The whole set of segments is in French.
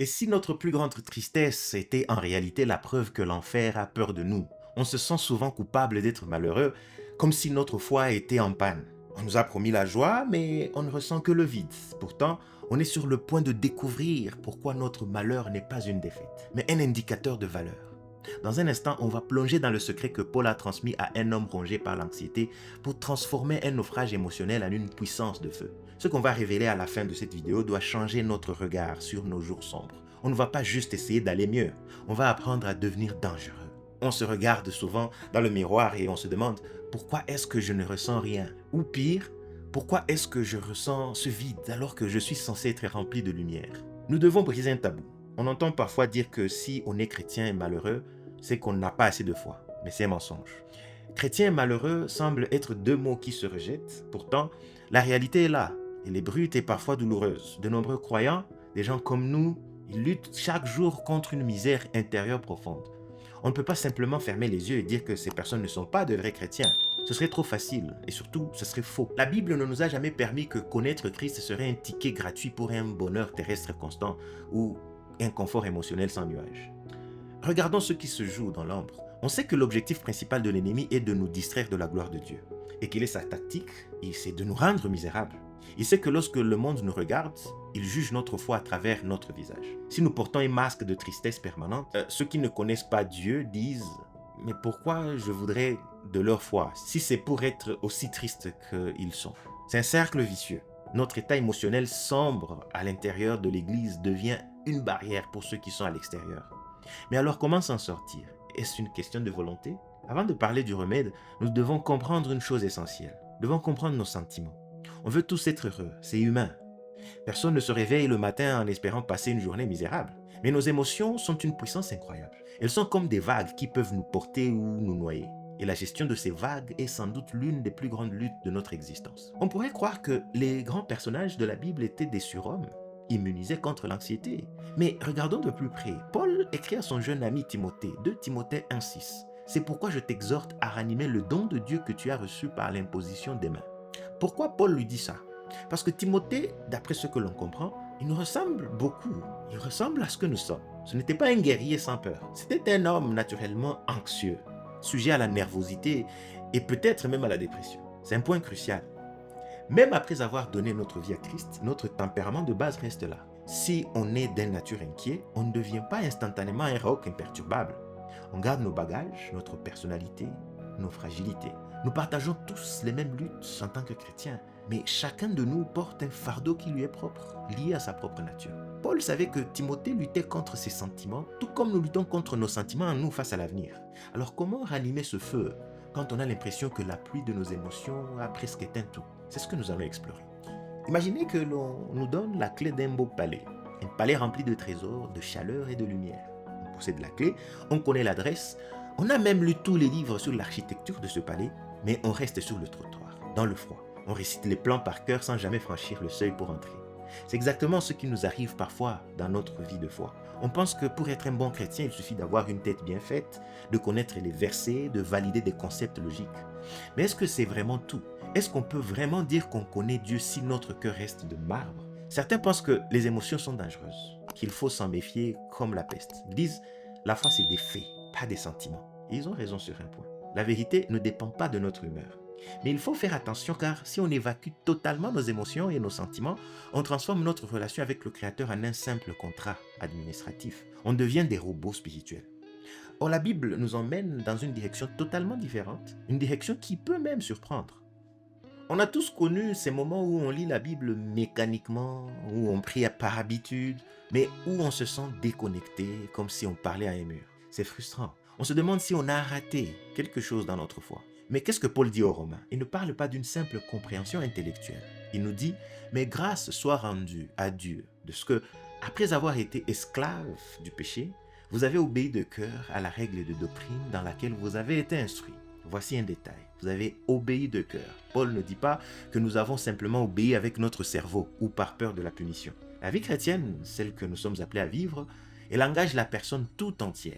Et si notre plus grande tristesse était en réalité la preuve que l'enfer a peur de nous, on se sent souvent coupable d'être malheureux, comme si notre foi était en panne. On nous a promis la joie, mais on ne ressent que le vide. Pourtant, on est sur le point de découvrir pourquoi notre malheur n'est pas une défaite, mais un indicateur de valeur. Dans un instant, on va plonger dans le secret que Paul a transmis à un homme rongé par l'anxiété pour transformer un naufrage émotionnel en une puissance de feu. Ce qu'on va révéler à la fin de cette vidéo doit changer notre regard sur nos jours sombres. On ne va pas juste essayer d'aller mieux, on va apprendre à devenir dangereux. On se regarde souvent dans le miroir et on se demande pourquoi est-ce que je ne ressens rien? Ou pire, pourquoi est-ce que je ressens ce vide alors que je suis censé être rempli de lumière? Nous devons briser un tabou. On entend parfois dire que si on est chrétien et malheureux, c'est qu'on n'a pas assez de foi. Mais c'est un mensonge. Chrétien et malheureux semblent être deux mots qui se rejettent. Pourtant, la réalité est là. Elle est brute et parfois douloureuse. De nombreux croyants, des gens comme nous, ils luttent chaque jour contre une misère intérieure profonde. On ne peut pas simplement fermer les yeux et dire que ces personnes ne sont pas de vrais chrétiens. Ce serait trop facile et surtout, ce serait faux. La Bible ne nous a jamais permis que connaître Christ serait un ticket gratuit pour un bonheur terrestre constant ou un confort émotionnel sans nuage. Regardons ce qui se joue dans l'ombre. On sait que l'objectif principal de l'ennemi est de nous distraire de la gloire de Dieu. Et quelle est sa tactique? C'est de nous rendre misérables. Il sait que lorsque le monde nous regarde, il juge notre foi à travers notre visage. Si nous portons un masque de tristesse permanente, ceux qui ne connaissent pas Dieu disent « Mais pourquoi je voudrais de leur foi si c'est pour être aussi triste qu'ils sont ?» C'est un cercle vicieux. Notre état émotionnel sombre à l'intérieur de l'Église devient une barrière pour ceux qui sont à l'extérieur. Mais alors comment s'en sortir? Est-ce une question de volonté? Avant de parler du remède, nous devons comprendre une chose essentielle. Nous devons comprendre nos sentiments. On veut tous être heureux, c'est humain. Personne ne se réveille le matin en espérant passer une journée misérable. Mais nos émotions sont une puissance incroyable. Elles sont comme des vagues qui peuvent nous porter ou nous noyer. Et la gestion de ces vagues est sans doute l'une des plus grandes luttes de notre existence. On pourrait croire que les grands personnages de la Bible étaient des surhommes, immunisés contre l'anxiété. Mais regardons de plus près. Paul écrit à son jeune ami Timothée, 2 Timothée 1,6. C'est pourquoi je t'exhorte à ranimer le don de Dieu que tu as reçu par l'imposition des mains. Pourquoi Paul lui dit ça? Parce que Timothée, d'après ce que l'on comprend, il nous ressemble beaucoup. Il ressemble à ce que nous sommes. Ce n'était pas un guerrier sans peur. C'était un homme naturellement anxieux, sujet à la nervosité et peut-être même à la dépression. C'est un point crucial. Même après avoir donné notre vie à Christ, notre tempérament de base reste là. Si on est d'un nature inquiet, on ne devient pas instantanément un roc imperturbable. On garde nos bagages, notre personnalité, nos fragilités. Nous partageons tous les mêmes luttes en tant que chrétiens, mais chacun de nous porte un fardeau qui lui est propre, lié à sa propre nature. Paul savait que Timothée luttait contre ses sentiments, tout comme nous luttons contre nos sentiments en nous face à l'avenir. Alors comment ranimer ce feu quand on a l'impression que la pluie de nos émotions a presque éteint tout? C'est ce que nous allons explorer. Imaginez que l'on nous donne la clé d'un beau palais, un palais rempli de trésors, de chaleur et de lumière. On possède la clé, on connaît l'adresse, on a même lu tous les livres sur l'architecture de ce palais, mais on reste sur le trottoir, dans le froid. On récite les plans par cœur sans jamais franchir le seuil pour entrer. C'est exactement ce qui nous arrive parfois dans notre vie de foi. On pense que pour être un bon chrétien, il suffit d'avoir une tête bien faite, de connaître les versets, de valider des concepts logiques. Mais est-ce que c'est vraiment tout? Est-ce qu'on peut vraiment dire qu'on connaît Dieu si notre cœur reste de marbre? Certains pensent que les émotions sont dangereuses, qu'il faut s'en méfier comme la peste. Ils disent, la foi c'est des faits, pas des sentiments. Et ils ont raison sur un point. La vérité ne dépend pas de notre humeur. Mais il faut faire attention car si on évacue totalement nos émotions et nos sentiments, on transforme notre relation avec le Créateur en un simple contrat administratif. On devient des robots spirituels. Or, la Bible nous emmène dans une direction totalement différente, une direction qui peut même surprendre. On a tous connu ces moments où on lit la Bible mécaniquement, où on prie par habitude, mais où on se sent déconnecté, comme si on parlait à un mur. C'est frustrant. On se demande si on a raté quelque chose dans notre foi. Mais qu'est-ce que Paul dit aux Romains? Il ne parle pas d'une simple compréhension intellectuelle. Il nous dit, mais grâce soit rendue à Dieu de ce que, après avoir été esclave du péché, vous avez obéi de cœur à la règle de doctrine dans laquelle vous avez été instruit. Voici un détail. Vous avez obéi de cœur. Paul ne dit pas que nous avons simplement obéi avec notre cerveau ou par peur de la punition. La vie chrétienne, celle que nous sommes appelés à vivre, elle engage la personne tout entière.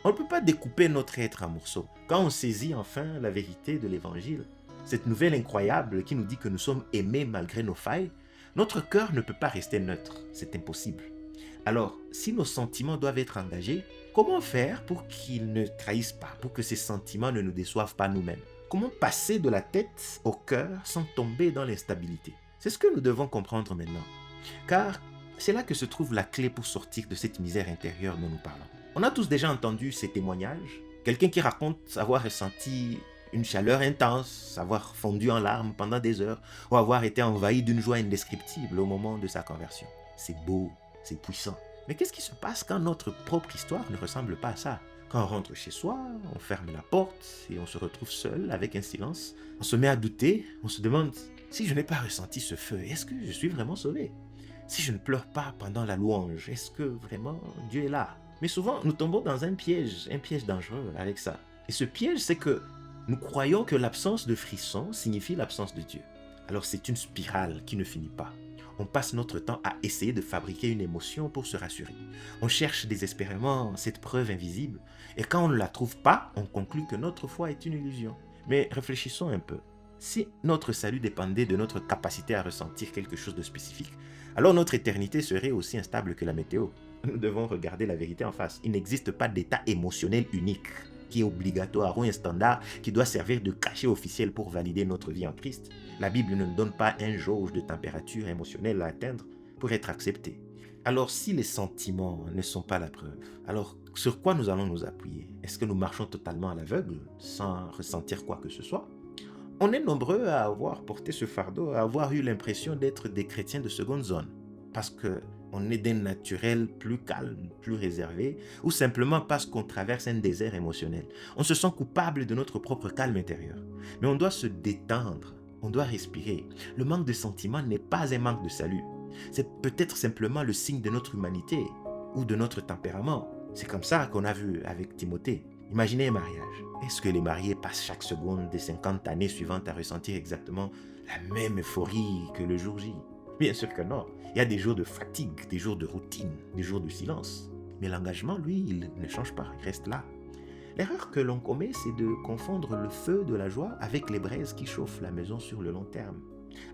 On ne peut pas découper notre être en morceaux. Quand on saisit enfin la vérité de l'Évangile, cette nouvelle incroyable qui nous dit que nous sommes aimés malgré nos failles, notre cœur ne peut pas rester neutre. C'est impossible. Alors, si nos sentiments doivent être engagés, comment faire pour qu'ils ne trahissent pas, pour que ces sentiments ne nous déçoivent pas nous-mêmes? Comment passer de la tête au cœur sans tomber dans l'instabilité? C'est ce que nous devons comprendre maintenant. Car c'est là que se trouve la clé pour sortir de cette misère intérieure dont nous parlons. On a tous déjà entendu ces témoignages. Quelqu'un qui raconte avoir ressenti une chaleur intense, avoir fondu en larmes pendant des heures, ou avoir été envahi d'une joie indescriptible au moment de sa conversion. C'est beau, c'est puissant. Mais qu'est-ce qui se passe quand notre propre histoire ne ressemble pas à ça? Quand on rentre chez soi, on ferme la porte et on se retrouve seul avec un silence. On se met à douter, on se demande, si je n'ai pas ressenti ce feu, est-ce que je suis vraiment sauvé? Si je ne pleure pas pendant la louange, est-ce que vraiment Dieu est là? Mais souvent, nous tombons dans un piège dangereux avec ça. Et ce piège, c'est que nous croyons que l'absence de frisson signifie l'absence de Dieu. Alors c'est une spirale qui ne finit pas. On passe notre temps à essayer de fabriquer une émotion pour se rassurer. On cherche désespérément cette preuve invisible, et quand on ne la trouve pas, on conclut que notre foi est une illusion. Mais réfléchissons un peu. Si notre salut dépendait de notre capacité à ressentir quelque chose de spécifique, alors notre éternité serait aussi instable que la météo. Nous devons regarder la vérité en face. Il n'existe pas d'état émotionnel unique qui est obligatoire ou un standard qui doit servir de cachet officiel pour valider notre vie en Christ. La Bible ne nous donne pas un jauge de température émotionnelle à atteindre pour être accepté. Alors si les sentiments ne sont pas la preuve, alors sur quoi nous allons nous appuyer? Est-ce que nous marchons totalement à l'aveugle sans ressentir quoi que ce soit? On est nombreux à avoir porté ce fardeau, à avoir eu l'impression d'être des chrétiens de seconde zone, parce qu'on est d'un naturel plus calme, plus réservé, ou simplement parce qu'on traverse un désert émotionnel. On se sent coupable de notre propre calme intérieur. Mais on doit se détendre, on doit respirer. Le manque de sentiments n'est pas un manque de salut. C'est peut-être simplement le signe de notre humanité ou de notre tempérament. C'est comme ça qu'on a vu avec Timothée. Imaginez un mariage. Est-ce que les mariés passent chaque seconde des 50 années suivantes à ressentir exactement la même euphorie que le jour J? Bien sûr que non. Il y a des jours de fatigue, des jours de routine, des jours de silence. Mais l'engagement, lui, il ne change pas, il reste là. L'erreur que l'on commet, c'est de confondre le feu de la joie avec les braises qui chauffent la maison sur le long terme.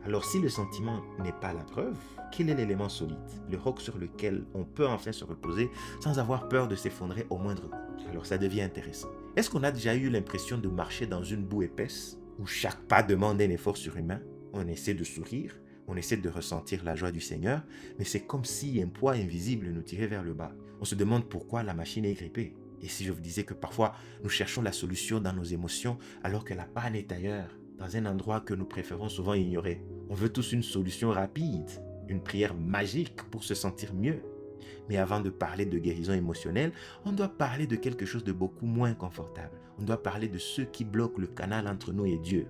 Alors si le sentiment n'est pas la preuve, quel est l'élément solide, le roc sur lequel on peut enfin se reposer sans avoir peur de s'effondrer au moindre coup? Alors ça devient intéressant. Est-ce qu'on a déjà eu l'impression de marcher dans une boue épaisse où chaque pas demande un effort surhumain? On essaie de sourire, on essaie de ressentir la joie du Seigneur, mais c'est comme si un poids invisible nous tirait vers le bas. On se demande pourquoi la machine est grippée. Et si je vous disais que parfois nous cherchons la solution dans nos émotions alors que la panne est ailleurs, dans un endroit que nous préférons souvent ignorer? On veut tous une solution rapide, une prière magique pour se sentir mieux. Mais avant de parler de guérison émotionnelle, on doit parler de quelque chose de beaucoup moins confortable. On doit parler de ceux qui bloquent le canal entre nous et Dieu.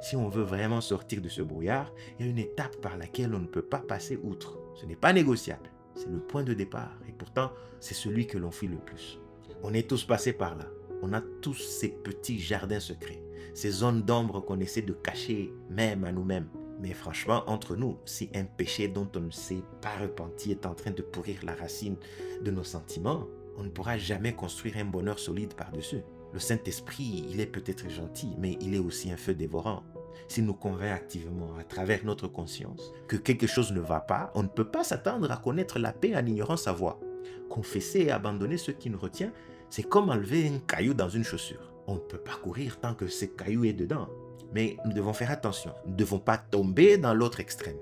Si on veut vraiment sortir de ce brouillard, il y a une étape par laquelle on ne peut pas passer outre. Ce n'est pas négociable. C'est le point de départ. Et pourtant, c'est celui que l'on fuit le plus. On est tous passés par là. On a tous ces petits jardins secrets, ces zones d'ombre qu'on essaie de cacher même à nous-mêmes. Mais franchement, entre nous, si un péché dont on ne s'est pas repenti est en train de pourrir la racine de nos sentiments, on ne pourra jamais construire un bonheur solide par-dessus. Le Saint-Esprit, il est peut-être gentil, mais il est aussi un feu dévorant. S'il nous convainc activement, à travers notre conscience, que quelque chose ne va pas, on ne peut pas s'attendre à connaître la paix en ignorant sa voix. Confesser et abandonner ce qui nous retient, c'est comme enlever un caillou dans une chaussure. On ne peut pas courir tant que ce caillou est dedans. Mais nous devons faire attention. Nous ne devons pas tomber dans l'autre extrême.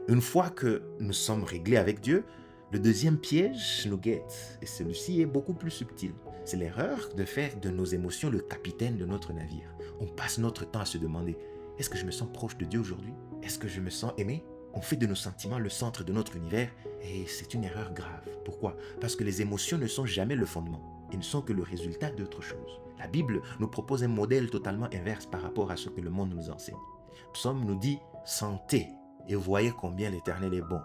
Une fois que nous sommes réglés avec Dieu, le deuxième piège nous guette. Et celui-ci est beaucoup plus subtil. C'est l'erreur de faire de nos émotions le capitaine de notre navire. On passe notre temps à se demander, est-ce que je me sens proche de Dieu aujourd'hui? Est-ce que je me sens aimé? On fait de nos sentiments le centre de notre univers et c'est une erreur grave. Pourquoi? Parce que les émotions ne sont jamais le fondement. Ils ne sont que le résultat d'autre chose. La Bible nous propose un modèle totalement inverse par rapport à ce que le monde nous enseigne. Psaume nous dit « Sentez et voyez combien l'Éternel est bon.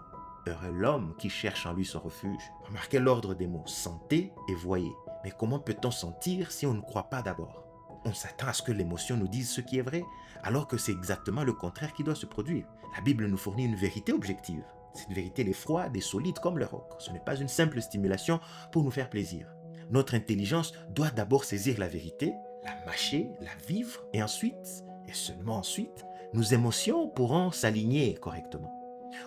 Heureux l'homme qui cherche en lui son refuge. » Remarquez l'ordre des mots « Sentez et voyez ». Mais comment peut-on sentir si on ne croit pas d'abord? On s'attend à ce que l'émotion nous dise ce qui est vrai, alors que c'est exactement le contraire qui doit se produire. La Bible nous fournit une vérité objective. Cette vérité est froide et solide comme le roc. Ce n'est pas une simple stimulation pour nous faire plaisir. Notre intelligence doit d'abord saisir la vérité, la mâcher, la vivre, et ensuite, et seulement ensuite, nos émotions pourront s'aligner correctement.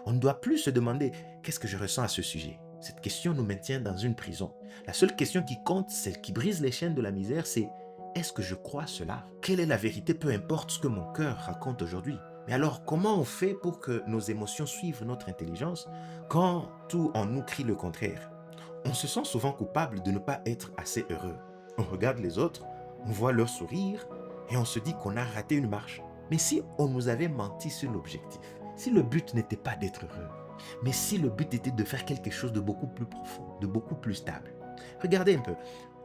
On ne doit plus se demander « qu'est-ce que je ressens à ce sujet ?» Cette question nous maintient dans une prison. La seule question qui compte, celle qui brise les chaînes de la misère, c'est est-ce que je crois cela? Quelle est la vérité? Peu importe ce que mon cœur raconte aujourd'hui. Mais alors, comment on fait pour que nos émotions suivent notre intelligence quand tout en nous crie le contraire? On se sent souvent coupable de ne pas être assez heureux. On regarde les autres, on voit leur sourire et on se dit qu'on a raté une marche. Mais si on nous avait menti sur l'objectif, si le but n'était pas d'être heureux, mais si le but était de faire quelque chose de beaucoup plus profond, de beaucoup plus stable. Regardez un peu,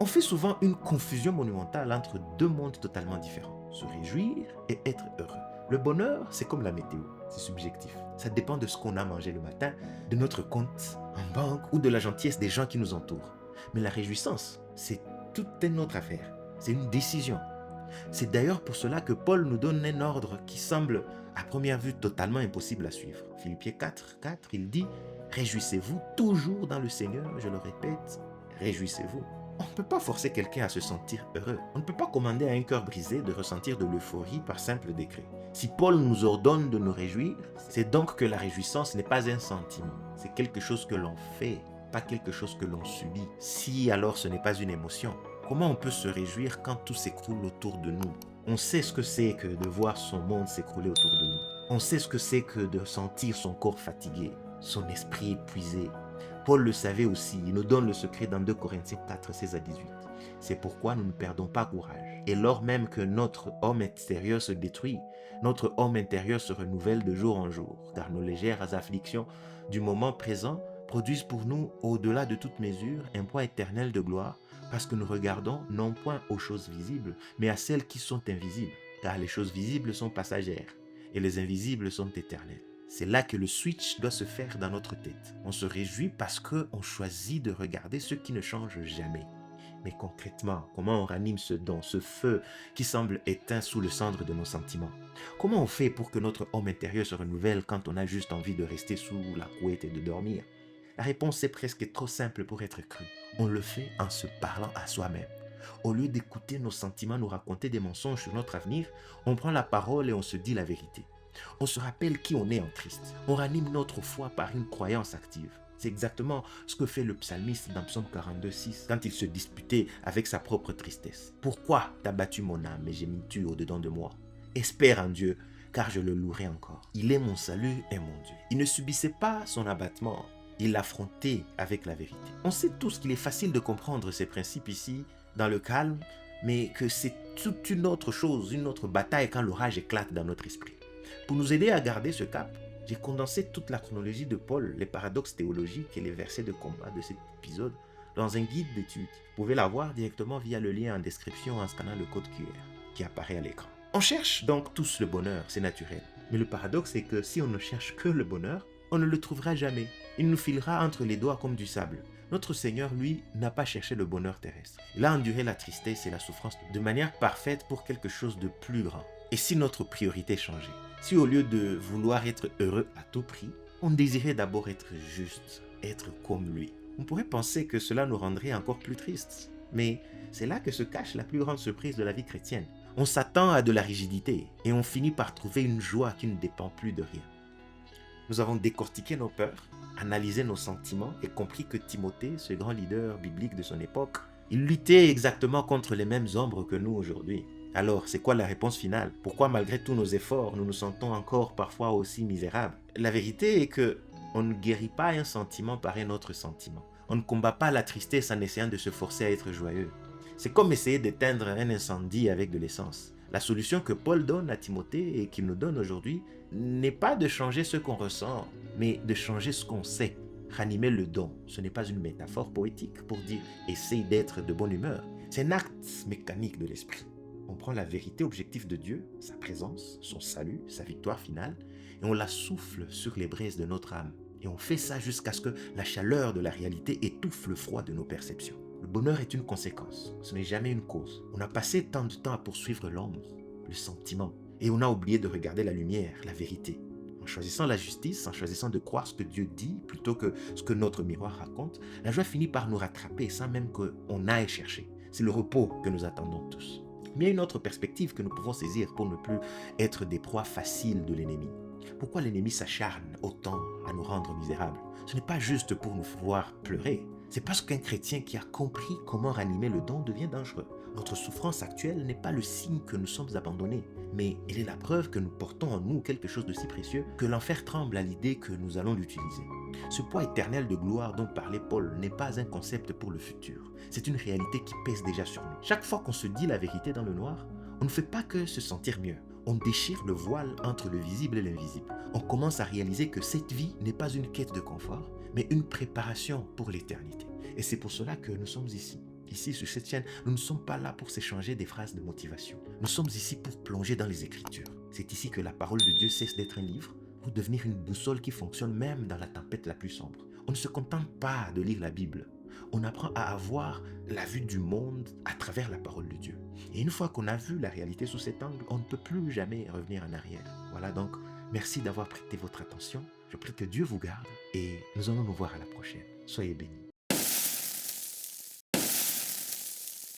on fait souvent une confusion monumentale entre deux mondes totalement différents. Se réjouir et être heureux. Le bonheur, c'est comme la météo, c'est subjectif. Ça dépend de ce qu'on a mangé le matin, de notre compte en banque ou de la gentillesse des gens qui nous entourent. Mais la réjouissance, c'est toute une autre affaire. C'est une décision. C'est d'ailleurs pour cela que Paul nous donne un ordre qui semble à première vue totalement impossible à suivre. Philippiens 4, il dit « Réjouissez-vous toujours dans le Seigneur », je le répète, réjouissez-vous. On ne peut pas forcer quelqu'un à se sentir heureux. On ne peut pas commander à un cœur brisé de ressentir de l'euphorie par simple décret. Si Paul nous ordonne de nous réjouir, c'est donc que la réjouissance n'est pas un sentiment. C'est quelque chose que l'on fait, pas quelque chose que l'on subit. Si alors ce n'est pas une émotion, comment on peut se réjouir quand tout s'écroule autour de nous? On sait ce que c'est que de voir son monde s'écrouler autour de nous. On sait ce que c'est que de sentir son corps fatigué, son esprit épuisé. Paul le savait aussi, il nous donne le secret dans 2 Corinthiens 4, 16 à 18. C'est pourquoi nous ne perdons pas courage. Et lors même que notre homme extérieur se détruit, notre homme intérieur se renouvelle de jour en jour, car nos légères afflictions du moment présent produisent pour nous, au-delà de toute mesure, un poids éternel de gloire, parce que nous regardons non point aux choses visibles, mais à celles qui sont invisibles, car les choses visibles sont passagères, et les invisibles sont éternelles. C'est là que le switch doit se faire dans notre tête. On se réjouit parce qu'on choisit de regarder ce qui ne change jamais. Mais concrètement, comment on ranime ce don, ce feu qui semble éteint sous le cendre de nos sentiments? Comment on fait pour que notre homme intérieur se renouvelle quand on a juste envie de rester sous la couette et de dormir? La réponse est presque trop simple pour être crue. On le fait en se parlant à soi-même. Au lieu d'écouter nos sentiments nous raconter des mensonges sur notre avenir, on prend la parole et on se dit la vérité. On se rappelle qui on est en Christ. On ranime notre foi par une croyance active. C'est exactement ce que fait le psalmiste dans Psaume 42, 6, quand il se disputait avec sa propre tristesse. Pourquoi t'as battu mon âme et gémis-tu au-dedans de moi? Espère en Dieu, car je le louerai encore. Il est mon salut et mon Dieu. Il ne subissait pas son abattement. Il l'affrontait avec la vérité. On sait tous qu'il est facile de comprendre ces principes ici, dans le calme, mais que c'est toute une autre chose, une autre bataille quand l'orage éclate dans notre esprit. Pour nous aider à garder ce cap, j'ai condensé toute la chronologie de Paul, les paradoxes théologiques et les versets de combat de cet épisode dans un guide d'études. Vous pouvez la voir directement via le lien en description en scannant le code QR qui apparaît à l'écran. On cherche donc tous le bonheur, c'est naturel. Mais le paradoxe est que si on ne cherche que le bonheur, on ne le trouvera jamais. Il nous filera entre les doigts comme du sable. Notre Seigneur, lui, n'a pas cherché le bonheur terrestre. Il a enduré la tristesse et la souffrance de manière parfaite pour quelque chose de plus grand. Et si notre priorité changeait? Si au lieu de vouloir être heureux à tout prix, on désirait d'abord être juste, être comme lui, on pourrait penser que cela nous rendrait encore plus tristes. Mais c'est là que se cache la plus grande surprise de la vie chrétienne. On s'attend à de la rigidité et on finit par trouver une joie qui ne dépend plus de rien. Nous avons décortiqué nos peurs, analysé nos sentiments et compris que Timothée, ce grand leader biblique de son époque, il luttait exactement contre les mêmes ombres que nous aujourd'hui. Alors, c'est quoi la réponse finale? Pourquoi malgré tous nos efforts, nous nous sentons encore parfois aussi misérables? La vérité est que on ne guérit pas un sentiment par un autre sentiment. On ne combat pas la tristesse en essayant de se forcer à être joyeux. C'est comme essayer d'éteindre un incendie avec de l'essence. La solution que Paul donne à Timothée et qu'il nous donne aujourd'hui n'est pas de changer ce qu'on ressent, mais de changer ce qu'on sait. Ranimer le don, ce n'est pas une métaphore poétique pour dire « essaye d'être de bonne humeur ». C'est un acte mécanique de l'esprit. On prend la vérité objective de Dieu, sa présence, son salut, sa victoire finale, et on la souffle sur les braises de notre âme. Et on fait ça jusqu'à ce que la chaleur de la réalité étouffe le froid de nos perceptions. Le bonheur est une conséquence, ce n'est jamais une cause. On a passé tant de temps à poursuivre l'ombre, le sentiment, et on a oublié de regarder la lumière, la vérité. En choisissant la justice, en choisissant de croire ce que Dieu dit plutôt que ce que notre miroir raconte, la joie finit par nous rattraper sans même qu'on aille chercher. C'est le repos que nous attendons tous. Mais il y a une autre perspective que nous pouvons saisir pour ne plus être des proies faciles de l'ennemi. Pourquoi l'ennemi s'acharne autant à nous rendre misérables? Ce n'est pas juste pour nous voir pleurer. C'est parce qu'un chrétien qui a compris comment ranimer le don devient dangereux. Notre souffrance actuelle n'est pas le signe que nous sommes abandonnés, mais elle est la preuve que nous portons en nous quelque chose de si précieux que l'enfer tremble à l'idée que nous allons l'utiliser. Ce poids éternel de gloire dont parlait Paul n'est pas un concept pour le futur. C'est une réalité qui pèse déjà sur nous. Chaque fois qu'on se dit la vérité dans le noir, on ne fait pas que se sentir mieux. On déchire le voile entre le visible et l'invisible. On commence à réaliser que cette vie n'est pas une quête de confort, mais une préparation pour l'éternité. Et c'est pour cela que nous sommes ici. Ici, sur cette chaîne, nous ne sommes pas là pour s'échanger des phrases de motivation. Nous sommes ici pour plonger dans les Écritures. C'est ici que la parole de Dieu cesse d'être un livre pour devenir une boussole qui fonctionne même dans la tempête la plus sombre. On ne se contente pas de lire la Bible. On apprend à avoir la vue du monde à travers la parole de Dieu. Et une fois qu'on a vu la réalité sous cet angle, on ne peut plus jamais revenir en arrière. Voilà donc, merci d'avoir prêté votre attention. Je prie que Dieu vous garde et nous allons nous voir à la prochaine. Soyez bénis.